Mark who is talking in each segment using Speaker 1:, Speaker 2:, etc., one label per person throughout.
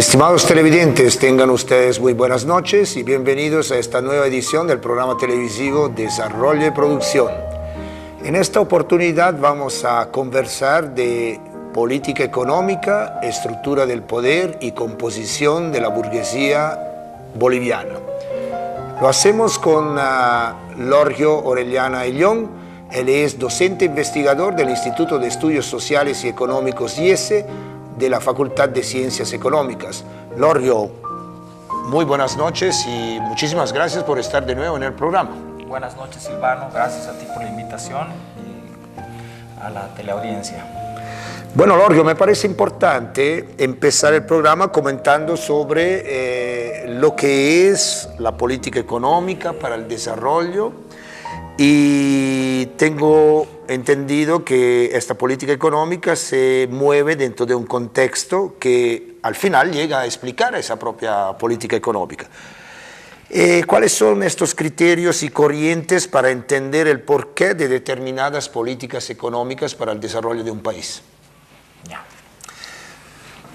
Speaker 1: Estimados televidentes, tengan ustedes muy buenas noches y bienvenidos a esta nueva edición del programa televisivo Desarrollo y Producción. En esta oportunidad vamos a conversar de política económica, estructura del poder y composición de la burguesía boliviana. Lo hacemos con Lorgio Orellana Ayllón. Él es docente investigador del Instituto de Estudios Sociales y Económicos IESE de la Facultad de Ciencias Económicas. Lorgio, muy buenas noches y muchísimas gracias por estar de nuevo en el programa.
Speaker 2: Buenas noches, Silvano. Gracias a ti por la invitación y a la teleaudiencia.
Speaker 1: Bueno, Lorgio, me parece importante empezar el programa comentando sobre lo que es la política económica para el desarrollo, y tengo entendido que esta política económica se mueve dentro de un contexto que al final llega a explicar esa propia política económica. ¿Cuáles son estos criterios y corrientes para entender el porqué de determinadas políticas económicas para el desarrollo de un país?
Speaker 2: Ya.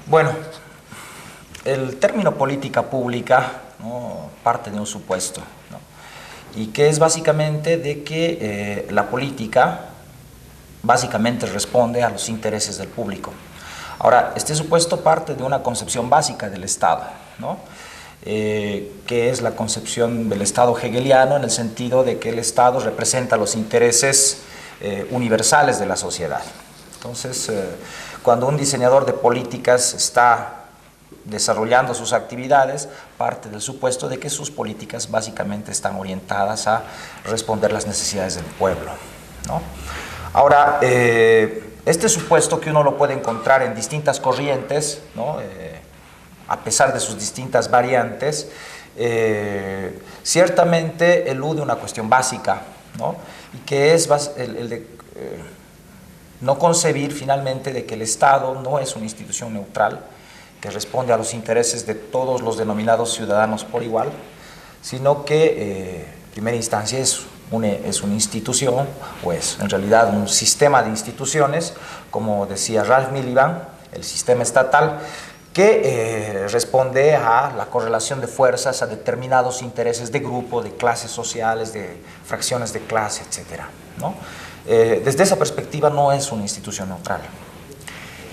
Speaker 2: Bueno, el término política pública, ¿no?, parte de un supuesto, ¿no?, y que es básicamente de que la política básicamente responde a los intereses del público. Ahora, este supuesto parte de una concepción básica del Estado, ¿no?, que es la concepción del Estado hegeliano, en el sentido de que el Estado representa los intereses universales de la sociedad. Entonces, cuando un diseñador de políticas está desarrollando sus actividades, parte del supuesto de que sus políticas básicamente están orientadas a responder las necesidades del pueblo, ¿no? Ahora, este supuesto, que uno lo puede encontrar en distintas corrientes, ¿no?, a pesar de sus distintas variantes, ciertamente elude una cuestión básica, ¿no?, y que es el de no concebir finalmente de que el Estado no es una institución neutral que responde a los intereses de todos los denominados ciudadanos por igual, sino que en primera instancia es una institución, o es en realidad un sistema de instituciones, como decía Ralph Miliband, el sistema estatal, que responde a la correlación de fuerzas a determinados intereses de grupo, de clases sociales, de fracciones de clase, etc., ¿no? Desde esa perspectiva no es una institución neutral.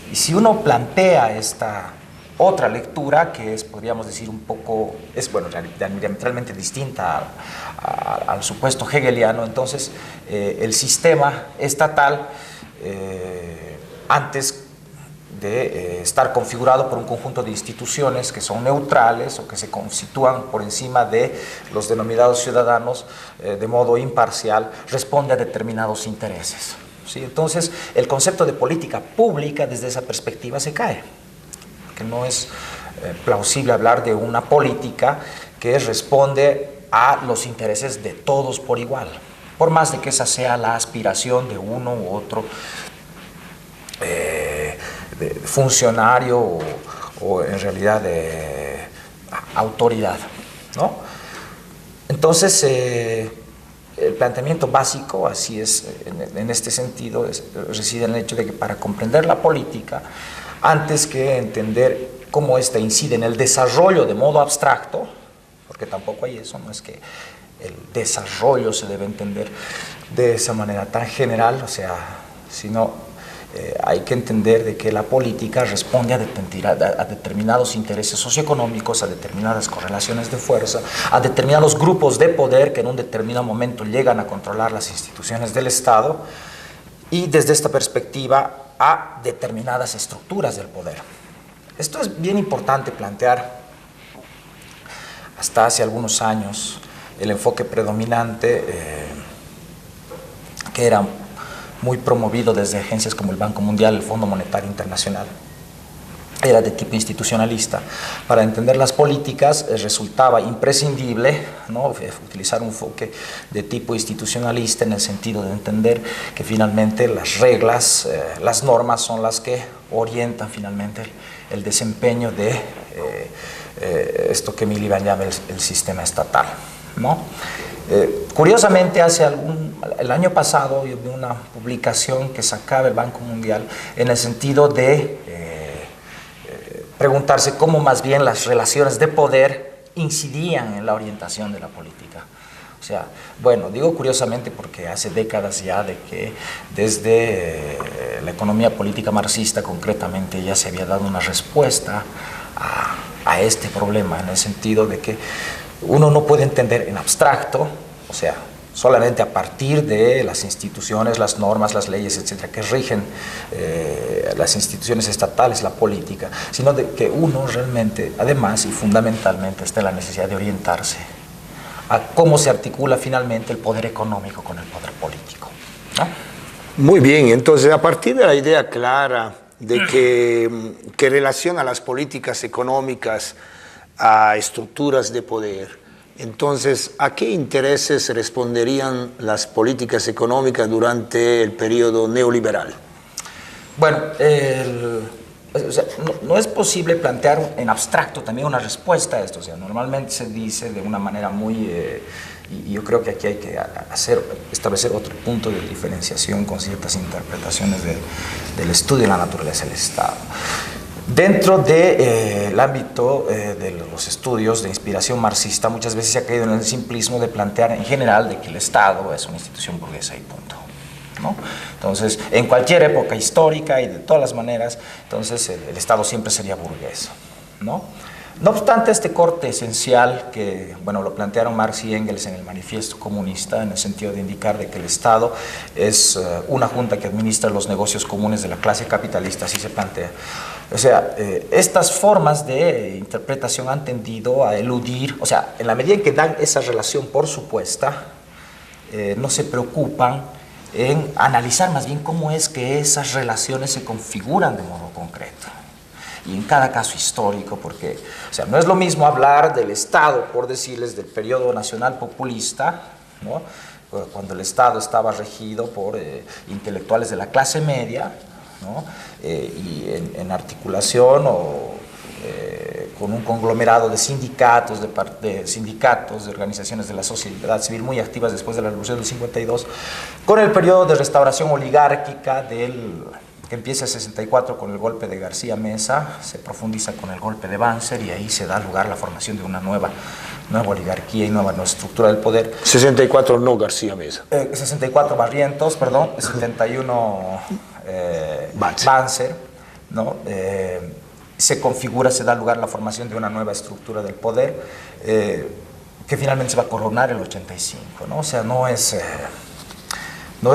Speaker 2: Y si uno plantea esta otra lectura, que es, podríamos decir, un poco, es, bueno, diametralmente distinta al supuesto hegeliano, entonces el sistema estatal, antes de estar configurado por un conjunto de instituciones que son neutrales o que se sitúan por encima de los denominados ciudadanos de modo imparcial, responde a determinados intereses, ¿sí? Entonces, el concepto de política pública desde esa perspectiva se cae, porque no es plausible hablar de una política que responde a los intereses de todos por igual, por más de que esa sea la aspiración de uno u otro de funcionario o en realidad de autoridad, ¿no? Entonces, el planteamiento básico, así es, en este sentido, reside en el hecho de que para comprender la política, antes que entender cómo ésta incide en el desarrollo de modo abstracto, porque tampoco hay eso, no es que el desarrollo se debe entender de esa manera tan general, o sea, sino hay que entender de que la política responde a determinados intereses socioeconómicos, a determinadas correlaciones de fuerza, a determinados grupos de poder que en un determinado momento llegan a controlar las instituciones del Estado, y desde esta perspectiva a determinadas estructuras del poder. Esto es bien importante plantear. Hasta hace algunos años el enfoque predominante, que era muy promovido desde agencias como el Banco Mundial, el Fondo Monetario Internacional, era de tipo institucionalista. Para entender las políticas resultaba imprescindible, ¿no?, utilizar un enfoque de tipo institucionalista, en el sentido de entender que finalmente las reglas, las normas son las que orientan finalmente el desempeño de esto que Miliband llama el sistema estatal, ¿no? Curiosamente, el año pasado yo vi una publicación que sacaba el Banco Mundial en el sentido de preguntarse cómo más bien las relaciones de poder incidían en la orientación de la política. O sea, bueno, digo curiosamente porque hace décadas ya de que desde la economía política marxista concretamente ya se había dado una respuesta a este problema, en el sentido de que uno no puede entender en abstracto, o sea, solamente a partir de las instituciones, las normas, las leyes, etcétera, que rigen las instituciones estatales, la política, sino de que uno realmente, además y fundamentalmente, está en la necesidad de orientarse a cómo se articula finalmente el poder económico con el poder político, ¿no?
Speaker 1: Muy bien, entonces a partir de la idea clara de que relaciona las políticas económicas a estructuras de poder, entonces, ¿a qué intereses responderían las políticas económicas durante el periodo neoliberal?
Speaker 2: Bueno, o sea, no es posible plantear en abstracto también una respuesta a esto. O sea, normalmente se dice de una manera muy... y yo creo que aquí hay que establecer otro punto de diferenciación con ciertas interpretaciones del estudio de la naturaleza del Estado. Dentro del ámbito de los estudios de inspiración marxista, muchas veces se ha caído en el simplismo de plantear en general de que el Estado es una institución burguesa y punto, ¿no? Entonces, en cualquier época histórica y de todas las maneras, entonces el Estado siempre sería burgués, ¿no? No obstante, este corte esencial que, bueno, lo plantearon Marx y Engels en el Manifiesto Comunista, en el sentido de indicar de que el Estado es una junta que administra los negocios comunes de la clase capitalista, así se plantea. O sea, estas formas de interpretación han tendido a eludir, o sea, en la medida en que dan esa relación por supuesta, no se preocupan en analizar más bien cómo es que esas relaciones se configuran de modo concreto. Y en cada caso histórico, porque, o sea, no es lo mismo hablar del Estado, por decirles, del periodo nacional populista, ¿no? Cuando el Estado estaba regido por intelectuales de la clase media, ¿no? Y en articulación o con un conglomerado de sindicatos, de organizaciones de la sociedad civil muy activas después de la Revolución del 52, con el periodo de restauración oligárquica que empieza en 64 con el golpe de García Meza, se profundiza con el golpe de Banzer y ahí se da lugar a la formación de una nueva oligarquía y nueva estructura del poder.
Speaker 1: 64 no García Meza.
Speaker 2: 64 Barrientos, perdón, 71 Banzer, ¿no? Se configura, se da lugar a la formación de una nueva estructura del poder que finalmente se va a coronar el 85, ¿no? O sea, no es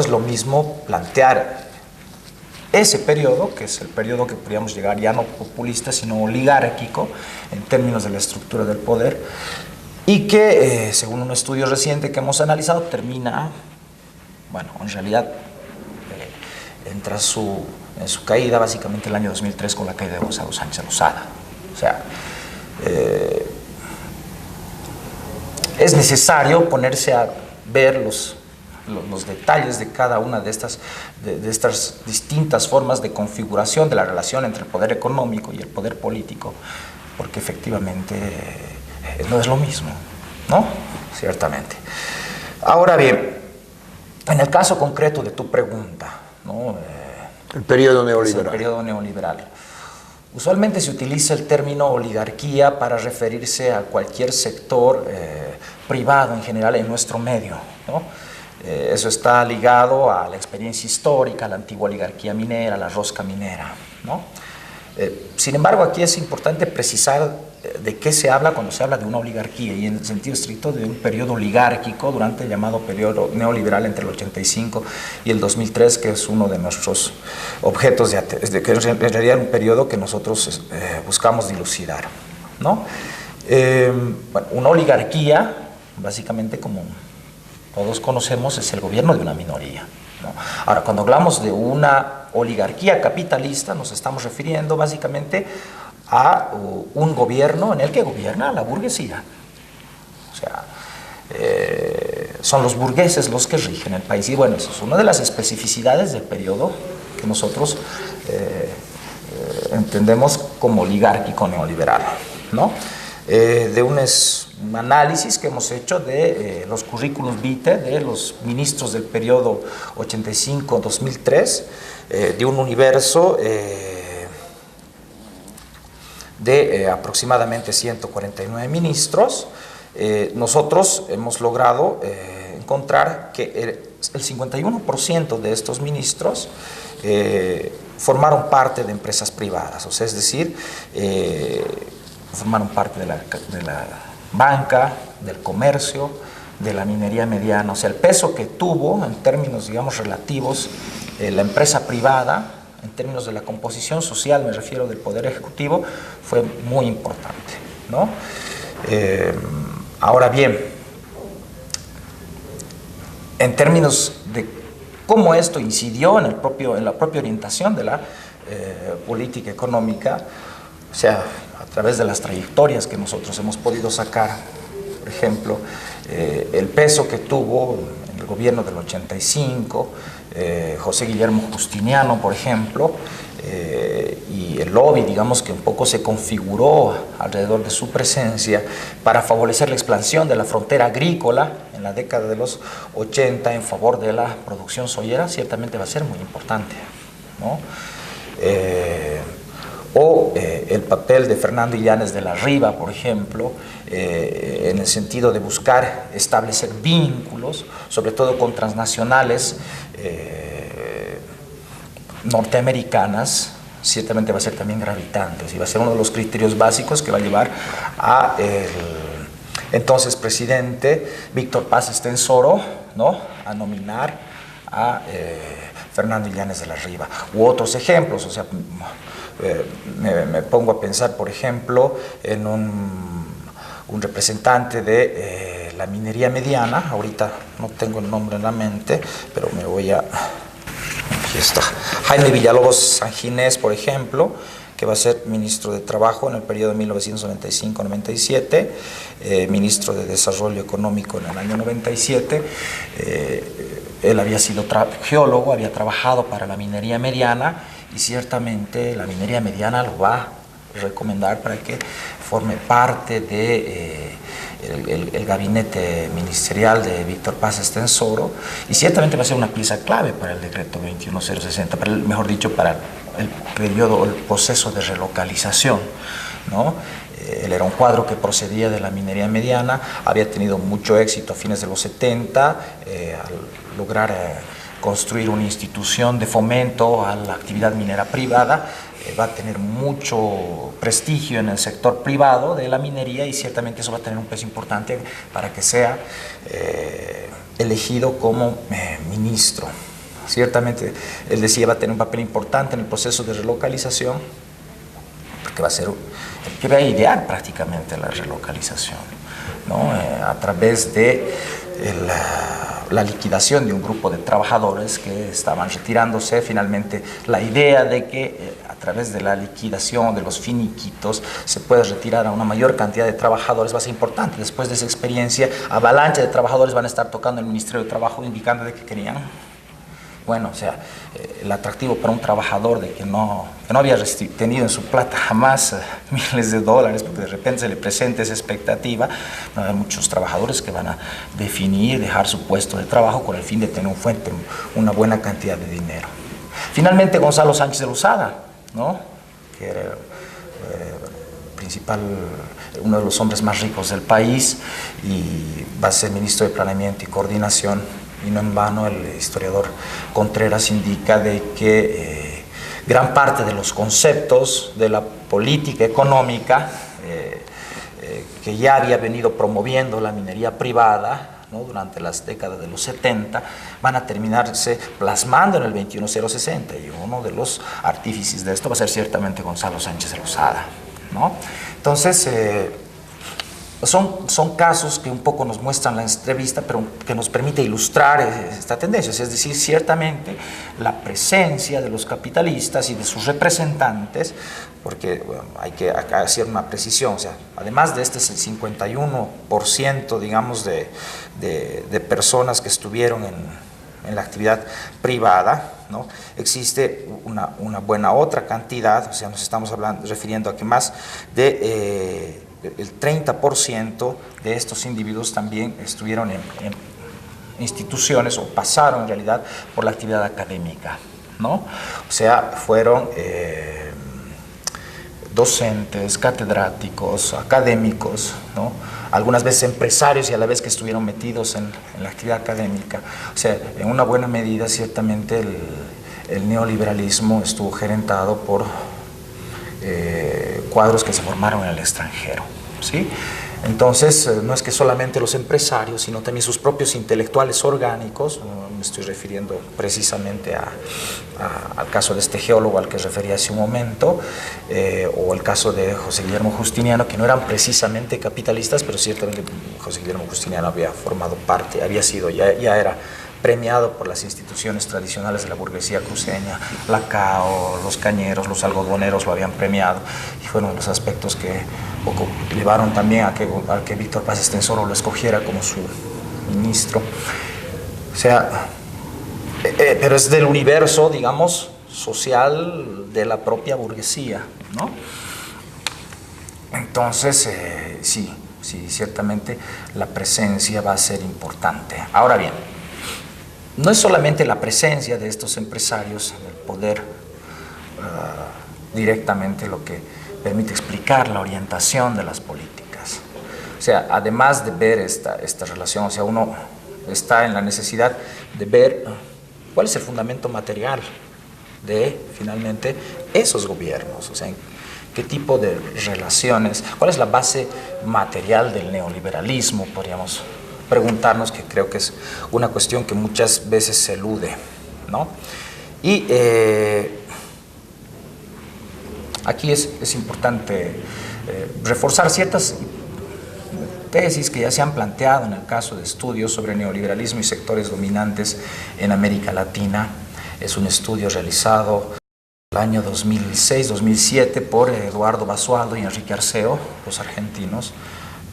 Speaker 2: lo mismo plantear ese periodo, que es el periodo que podríamos llegar ya no populista, sino oligárquico, en términos de la estructura del poder, y que, según un estudio reciente que hemos analizado, termina, bueno, en realidad, entra en su caída básicamente el año 2003 con la caída de Gonzalo Sánchez Lozada. O sea, es necesario ponerse a ver los detalles de cada una de estas distintas formas de configuración de la relación entre el poder económico y el poder político, porque efectivamente no es lo mismo, ¿no? Ciertamente. Ahora bien, en el caso concreto de tu pregunta, ¿no?
Speaker 1: El periodo neoliberal.
Speaker 2: El periodo neoliberal. Usualmente se utiliza el término oligarquía para referirse a cualquier sector privado en general en nuestro medio, ¿no? Eso está ligado a la experiencia histórica, a la antigua oligarquía minera, a la rosca minera, ¿no? Sin embargo, aquí es importante precisar de qué se habla cuando se habla de una oligarquía, y en el sentido estricto de un periodo oligárquico durante el llamado periodo neoliberal entre el 85 y el 2003, que es uno de nuestros objetos que es en realidad un periodo que nosotros buscamos dilucidar, ¿no? Bueno, una oligarquía, básicamente, como todos conocemos, es el gobierno de una minoría, ¿no? Ahora, cuando hablamos de una oligarquía capitalista, nos estamos refiriendo básicamente a un gobierno en el que gobierna la burguesía. O sea, son los burgueses los que rigen el país. Y bueno, eso es una de las especificidades del periodo que nosotros entendemos como oligárquico neoliberal, ¿no? De un análisis que hemos hecho de los currículums vitae de los ministros del periodo 85-2003, de un universo de aproximadamente 149 ministros, nosotros hemos logrado encontrar que el 51% de estos ministros formaron parte de empresas privadas, o sea, es decir, formaron parte de la banca, del comercio, de la minería mediana. O sea, el peso que tuvo en términos, digamos, relativos la empresa privada, en términos de la composición social, me refiero del Poder Ejecutivo, fue muy importante, ¿no? Ahora bien, en términos de cómo esto incidió en la propia orientación de la política económica, o sea, a través de las trayectorias que nosotros hemos podido sacar, por ejemplo, el peso que tuvo en el gobierno del 85, José Guillermo Justiniano, por ejemplo, y el lobby, digamos, que un poco se configuró alrededor de su presencia para favorecer la expansión de la frontera agrícola en la década de los 80 en favor de la producción soyera, ciertamente va a ser muy importante, ¿no? El papel de Fernando Illanes de la Riva, por ejemplo, en el sentido de buscar establecer vínculos, sobre todo con transnacionales norteamericanas, ciertamente va a ser también gravitante, y va a ser uno de los criterios básicos que va a llevar a el entonces presidente Víctor Paz Estenssoro, ¿no?, a nominar a Fernando Illanes de la Riva, u otros ejemplos. O sea, me pongo a pensar, por ejemplo, en un representante de la minería mediana. Ahorita no tengo el nombre en la mente, pero me voy a... Aquí está. Jaime Villalobos Sanginés, por ejemplo, que va a ser ministro de Trabajo en el periodo de 1995-97, ministro de Desarrollo Económico en el año 97. Él había sido geólogo, había trabajado para la minería mediana, y ciertamente la minería mediana lo va a recomendar para que forme parte de el gabinete ministerial de Víctor Paz Estenssoro, y ciertamente va a ser una pieza clave para el decreto 21060, mejor dicho, para el periodo, el proceso de relocalización, ¿no? Él era un cuadro que procedía de la minería mediana, había tenido mucho éxito a fines de los 70 al lograr construir una institución de fomento a la actividad minera privada. Va a tener mucho prestigio en el sector privado de la minería, y ciertamente eso va a tener un peso importante para que sea elegido como ministro. Ciertamente, él decía, va a tener un papel importante en el proceso de relocalización, porque va a ser el que va a idear prácticamente la relocalización, ¿no? A través de la liquidación de un grupo de trabajadores que estaban retirándose. Finalmente, la idea de que a través de la liquidación de los finiquitos se puede retirar a una mayor cantidad de trabajadores va a ser importante. Después de esa experiencia, avalancha de trabajadores van a estar tocando el Ministerio de Trabajo, indicando de que querían, bueno, o sea, el atractivo para un trabajador de que no había tenido en su plata jamás miles de dólares, porque de repente se le presenta esa expectativa. Va a haber muchos trabajadores que van a dejar su puesto de trabajo con el fin de tener una buena cantidad de dinero. Finalmente, Gonzalo Sánchez de Lozada, ¿no?, que era uno de los hombres más ricos del país, y va a ser ministro de Planeamiento y Coordinación. Y no en vano el historiador Contreras indica de que gran parte de los conceptos de la política económica que ya había venido promoviendo la minería privada, ¿no?, durante las décadas de los 70, van a terminarse plasmando en el 21060, y uno de los artífices de esto va a ser ciertamente Gonzalo Sánchez de Lozada, ¿no? Entonces, son casos que un poco nos muestran la entrevista, pero que nos permite ilustrar esta tendencia. Es decir, ciertamente la presencia de los capitalistas y de sus representantes, porque bueno, hay que hacer una precisión, o sea, además de este 51%, digamos, de personas que estuvieron en la actividad privada, ¿no?, existe una buena otra cantidad, o sea, nos estamos refiriendo a que más de el 30% de estos individuos también estuvieron en instituciones, o pasaron en realidad por la actividad académica, ¿no? O sea, fueron docentes, catedráticos, académicos, ¿no? Algunas veces empresarios y a la vez que estuvieron metidos en la actividad académica. O sea, en una buena medida ciertamente el neoliberalismo estuvo gerentado por cuadros que se formaron en el extranjero, ¿sí? Entonces, no es que solamente los empresarios, sino también sus propios intelectuales orgánicos, me estoy refiriendo precisamente al caso de este geólogo al que refería hace un momento, o el caso de José Guillermo Justiniano, que no eran precisamente capitalistas, pero ciertamente José Guillermo Justiniano había formado parte, había sido, ya era premiado por las instituciones tradicionales de la burguesía cruceña, la CAO, los cañeros, los algodoneros lo habían premiado, y fueron los aspectos que poco llevaron también a que Víctor Paz Estenssoro lo escogiera como su ministro. O sea, pero es del universo, digamos, social de la propia burguesía, ¿no? Entonces, sí, ciertamente la presencia va a ser importante. Ahora bien, no es solamente la presencia de estos empresarios en el poder directamente lo que permite explicar la orientación de las políticas. O sea, además de ver esta relación, o sea, uno está en la necesidad de ver cuál es el fundamento material de, finalmente, esos gobiernos, o sea, qué tipo de relaciones, cuál es la base material del neoliberalismo, podríamos preguntarnos, que creo que es una cuestión que muchas veces se elude, ¿no? Y aquí es importante reforzar ciertas tesis que ya se han planteado en el caso de estudios sobre neoliberalismo y sectores dominantes en América Latina. Es un estudio realizado el año 2006-2007 por Eduardo Basualdo y Enrique Arceo, los argentinos,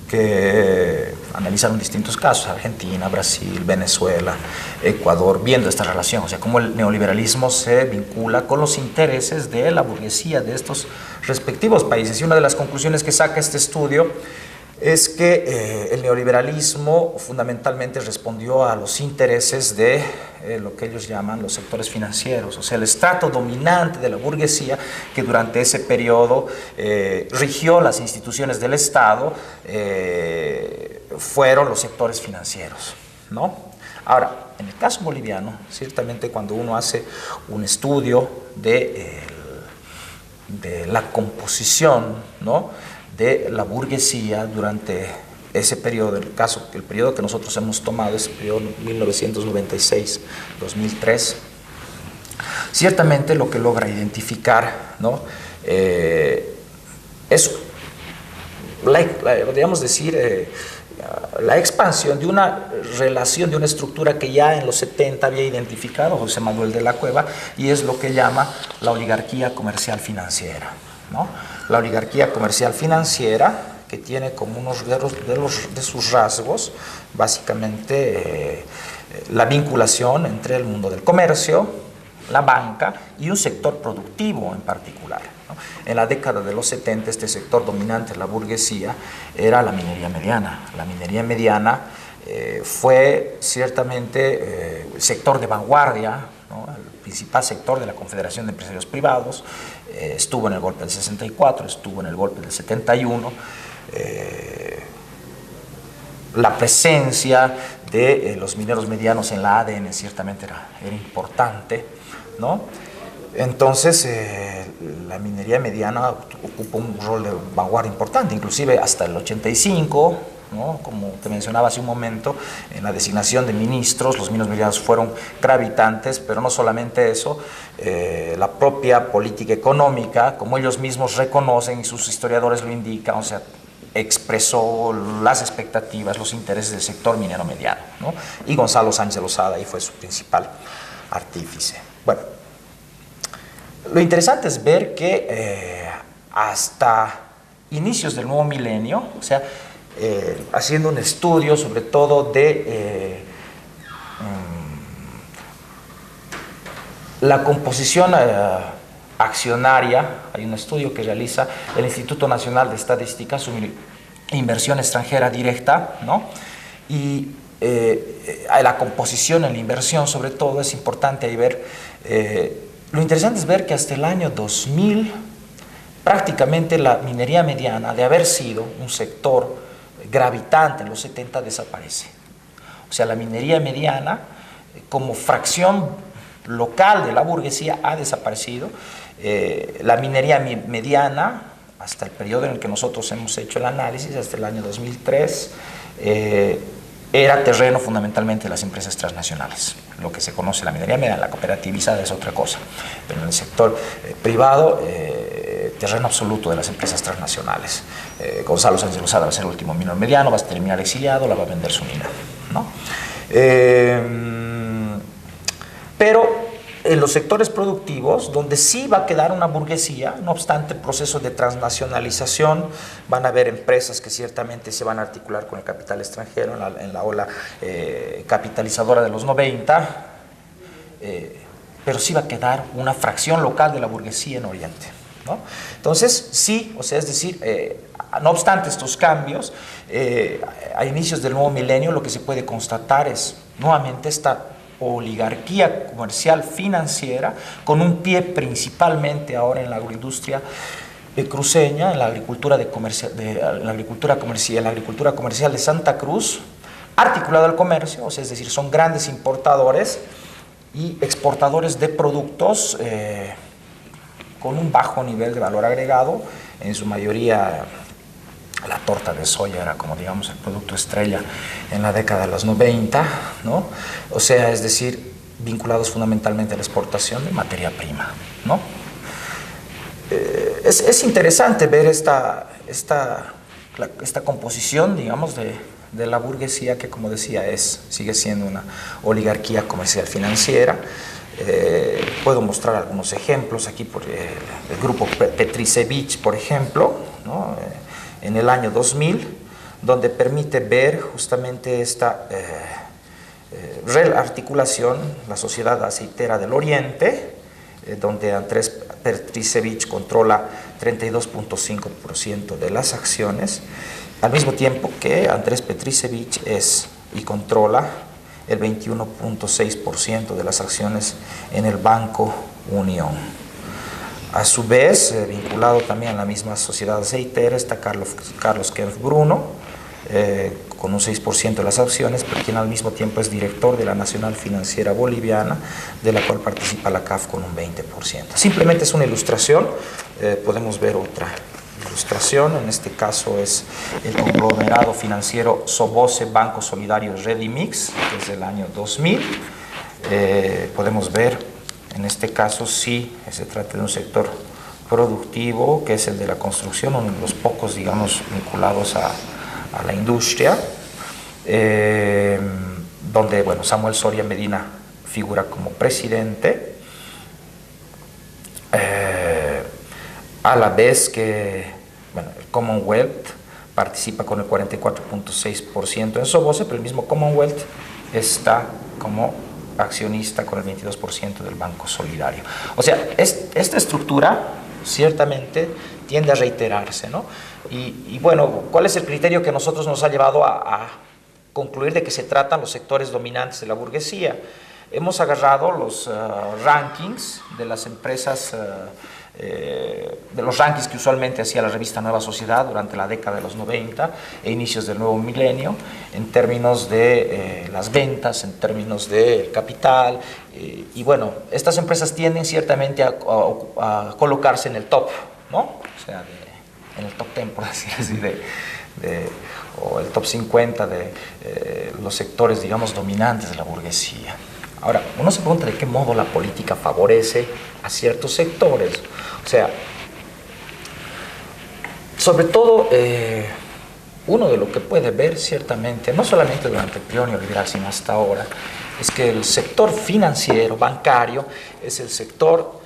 Speaker 2: que analizaron distintos casos, Argentina, Brasil, Venezuela, Ecuador, viendo esta relación, o sea, cómo el neoliberalismo se vincula con los intereses de la burguesía de estos respectivos países. Y una de las conclusiones que saca este estudio es que el neoliberalismo fundamentalmente respondió a los intereses de lo que ellos llaman los sectores financieros, o sea, el estrato dominante de la burguesía que durante ese periodo rigió las instituciones del Estado, fueron los sectores financieros, ¿no? Ahora, en el caso boliviano, ciertamente cuando uno hace un estudio de la composición, ¿no?, de la burguesía durante ese periodo, el periodo que nosotros hemos tomado es el periodo 1996-2003, ciertamente lo que logra identificar, ¿no?, es podríamos decir, la expansión de una relación, de una estructura que ya en los 70 había identificado José Manuel de la Cueva, y es lo que llama la oligarquía comercial financiera, ¿no? La oligarquía comercial financiera, que tiene como uno de sus rasgos básicamente la vinculación entre el mundo del comercio, la banca y un sector productivo en particular, ¿no? En la década de los 70 este sector dominante de la burguesía era la minería mediana. La minería mediana fue ciertamente el sector de vanguardia, ¿no?, el principal sector de la Confederación de Empresarios Privados. Estuvo en el golpe del 64, estuvo en el golpe del 71. La presencia de los mineros medianos en la ADN ciertamente era importante, ¿no? Entonces, la minería mediana ocupa un rol de vanguardia importante, inclusive hasta el 85, ¿no?, como te mencionaba hace un momento, en la designación de ministros, los mineros medianos fueron gravitantes, pero no solamente eso, la propia política económica, como ellos mismos reconocen y sus historiadores lo indican, o sea, expresó las expectativas, los intereses del sector minero mediano, ¿no? Y Gonzalo Sánchez de Lozada ahí fue su principal artífice. Bueno, lo interesante es ver que hasta inicios del nuevo milenio, o sea, haciendo un estudio sobre todo de la composición accionaria, hay un estudio que realiza el Instituto Nacional de Estadística sobre inversión extranjera directa, ¿no? Y la composición en la inversión, sobre todo, es importante ahí ver. Lo interesante es ver que hasta el año 2000 prácticamente la minería mediana, de haber sido un sector gravitante en los 70, desaparece. O sea, la minería mediana, como fracción local de la burguesía, ha desaparecido. La minería mediana, hasta el periodo en el que nosotros hemos hecho el análisis, hasta el año 2003, era terreno fundamentalmente de las empresas transnacionales. Lo que se conoce la minería mediana, la cooperativizada es otra cosa, pero en el sector privado, terreno absoluto de las empresas transnacionales. Gonzalo Sánchez Lozada va a ser el último minero mediano, va a terminar exiliado, la va a vender su mina, ¿no? Pero en los sectores productivos, donde sí va a quedar una burguesía, no obstante procesos de transnacionalización, van a haber empresas que ciertamente se van a articular con el capital extranjero en la ola capitalizadora de los 90, pero sí va a quedar una fracción local de la burguesía en Oriente, ¿no? Entonces, sí, o sea, es decir, no obstante estos cambios, a inicios del nuevo milenio lo que se puede constatar es nuevamente esta oligarquía comercial financiera, con un pie principalmente ahora en la agroindustria cruceña, en la agricultura, la agricultura comercial de Santa Cruz, articulado al comercio, o sea, es decir, son grandes importadores y exportadores de productos con un bajo nivel de valor agregado, en su mayoría. La torta de soya era como, digamos, el producto estrella en la década de los 90, ¿no? O sea, es decir, vinculados fundamentalmente a la exportación de materia prima, ¿no? Es interesante ver esta composición, digamos, de la burguesía que, como decía, sigue siendo una oligarquía comercial financiera. Puedo mostrar algunos ejemplos aquí por el grupo Petricevich, por ejemplo, ¿no? En el año 2000, donde permite ver justamente esta rearticulación, la Sociedad Aceitera del Oriente, donde Andrés Petricevich controla 32.5% de las acciones, al mismo tiempo que Andrés Petricevich y controla el 21.6% de las acciones en el Banco Unión. A su vez, vinculado también a la misma sociedad aceitera, está Carlos Kempf Bruno, con un 6% de las acciones, pero quien al mismo tiempo es director de la Nacional Financiera Boliviana, de la cual participa la CAF con un 20%. Simplemente es una ilustración, podemos ver otra ilustración, en este caso es el conglomerado financiero Soboce Banco Solidario Redimix, que es del año 2000. Podemos ver. En este caso sí se trata de un sector productivo, que es el de la construcción, uno de los pocos, digamos, vinculados a la industria, donde, bueno, Samuel Soria Medina figura como presidente, a la vez que, bueno, el Commonwealth participa con el 44.6% en Soboce, pero el mismo Commonwealth está como accionista con el 22% del Banco Solidario. O sea, esta estructura ciertamente tiende a reiterarse, ¿no? Y bueno, ¿cuál es el criterio que nosotros nos ha llevado a concluir de que se tratan los sectores dominantes de la burguesía? Hemos agarrado los rankings de las empresas, de los rankings que usualmente hacía la revista Nueva Sociedad durante la década de los 90 e inicios del nuevo milenio, en términos de las ventas, en términos del capital, y bueno, estas empresas tienden ciertamente a colocarse en el top, ¿no? O sea, en el top 10, por decir así, o el top 50 de los sectores, digamos, dominantes de la burguesía. Ahora, uno se pregunta de qué modo la política favorece a ciertos sectores. O sea, sobre todo, uno de lo que puede ver ciertamente, no solamente durante el trienio liberal, sino hasta ahora, es que el sector financiero, bancario, es el sector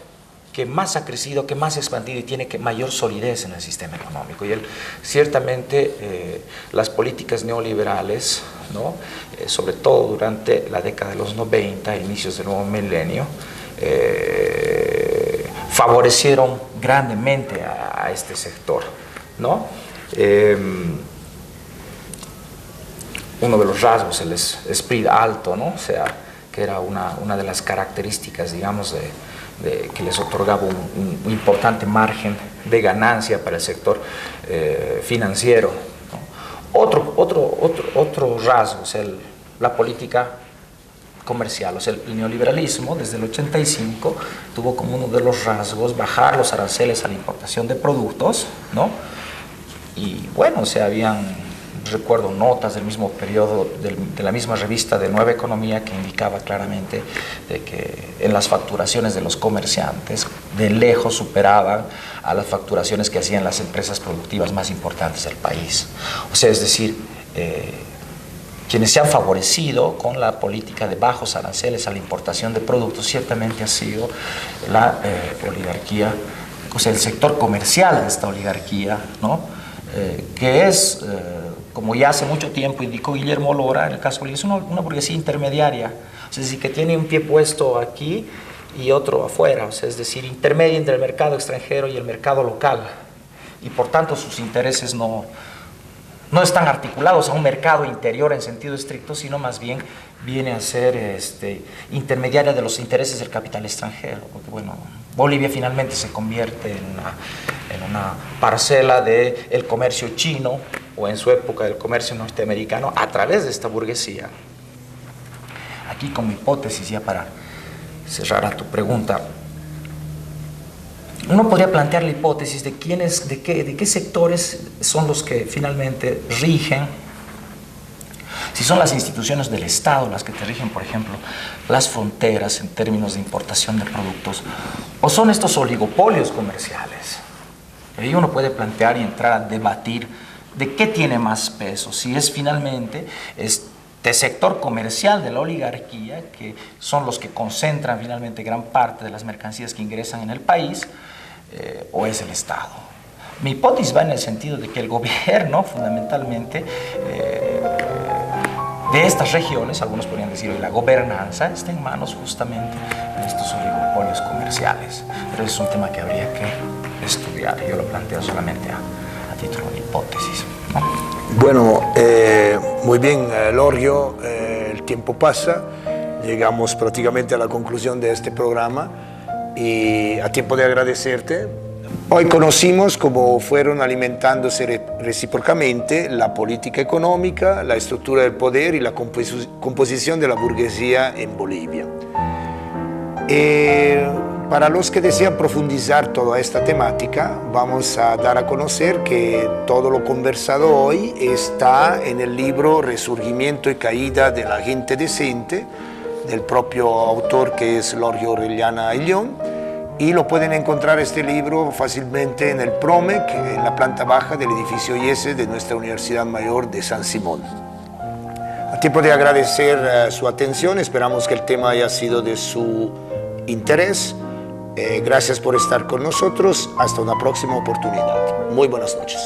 Speaker 2: que más ha crecido, que más ha expandido y tiene mayor solidez en el sistema económico. Y ciertamente las políticas neoliberales, ¿no? Sobre todo durante la década de los 90, inicios del nuevo milenio, favorecieron grandemente a este sector, ¿no? Uno de los rasgos, el esprit alto, ¿no? O sea, que era una de las características, digamos, que les otorgaba un importante margen de ganancia para el sector financiero, ¿no? Otro rasgo es la política comercial, o sea, el neoliberalismo desde el 85 tuvo como uno de los rasgos bajar los aranceles a la importación de productos, ¿no? Y bueno, o sea, recuerdo notas del mismo periodo, de la misma revista de Nueva Economía, que indicaba claramente de que en las facturaciones de los comerciantes de lejos superaban a las facturaciones que hacían las empresas productivas más importantes del país. O sea, es decir, quienes se han favorecido con la política de bajos aranceles a la importación de productos ciertamente ha sido la oligarquía, o sea, el sector comercial de esta oligarquía, ¿no? Que es, como ya hace mucho tiempo indicó Guillermo Lora, en el caso es una burguesía intermediaria, o sea, es decir, que tiene un pie puesto aquí y otro afuera, o sea, es decir, intermedia entre el mercado extranjero y el mercado local, y por tanto sus intereses no están articulados a un mercado interior en sentido estricto, sino más bien viene a ser intermediaria de los intereses del capital extranjero, porque bueno, Bolivia finalmente se convierte en una parcela del comercio chino, o en su época del comercio norteamericano, a través de esta burguesía. Aquí como hipótesis, ya para cerrar a tu pregunta, uno podría plantear la hipótesis de qué sectores son los que finalmente rigen, si son las instituciones del Estado las que te rigen, por ejemplo, las fronteras en términos de importación de productos, o son estos oligopolios comerciales. Y ahí uno puede plantear y entrar a debatir de qué tiene más peso, si es finalmente este sector comercial de la oligarquía, que son los que concentran finalmente gran parte de las mercancías que ingresan en el país, o es el Estado. Mi hipótesis va en el sentido de que el gobierno, fundamentalmente, de estas regiones, algunos podrían decir hoy la gobernanza, está en manos justamente de estos oligopolios comerciales. Pero es un tema que habría que estudiar. Yo lo planteo solamente a título de hipótesis, ¿no?
Speaker 1: Bueno, muy bien, Lorio, el tiempo pasa, llegamos prácticamente a la conclusión de este programa y a tiempo de agradecerte. Hoy conocimos cómo fueron alimentándose recíprocamente la política económica, la estructura del poder y la composición de la burguesía en Bolivia. Para los que desean profundizar toda esta temática, vamos a dar a conocer que todo lo conversado hoy está en el libro Resurgimiento y Caída de la Gente Decente, del propio autor, que es Lorio Orellana Ayllón, y lo pueden encontrar este libro fácilmente en el PROMEC, en la planta baja del edificio IES de nuestra Universidad Mayor de San Simón. A tiempo de agradecer su atención, esperamos que el tema haya sido de su interés. Gracias por estar con nosotros. Hasta una próxima oportunidad. Muy buenas noches.